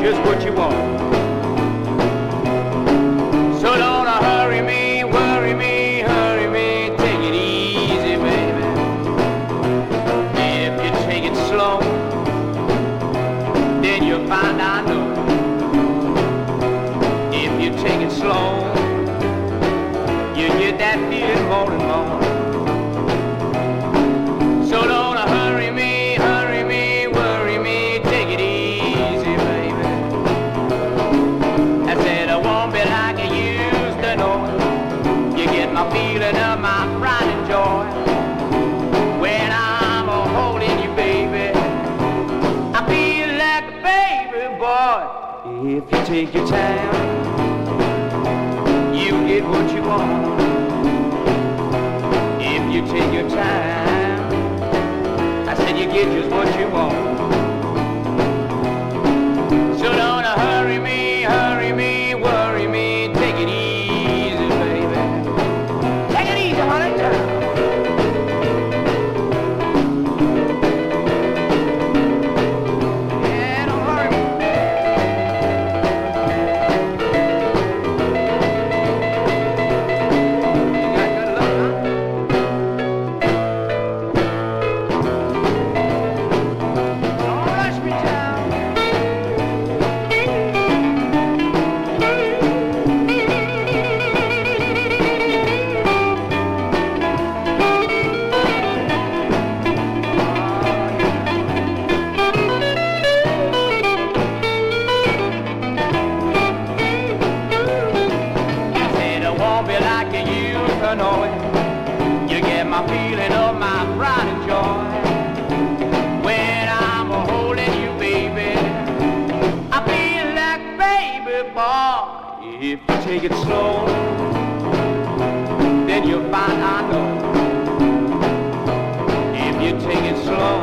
just what you want. So don't hurry me, worry me, hurry me, take it easy, baby. If you take it slow, then you'll find I know. If you take it slow, you get that feeling more and more. So don't hurry me, worry me, take it easy, baby. I said I won't be like I used to know. You get my feeling of my pride and joy when I'm holding you, baby. I feel like a baby boy. If you take your time, you get what you want. If you take your time, I said you get just what you want. So don't hurry me, worry me, take it easy, baby. Take it easy, honey. Yeah, don't hurry me. You got good luck, huh? Don't rush me, child. I said I won't be like you used to know it. You get my feeling of my pride and joy when I'm holding you, baby. I feel like baby boy. If you take it slow, then you'll find I know. If you take it slow,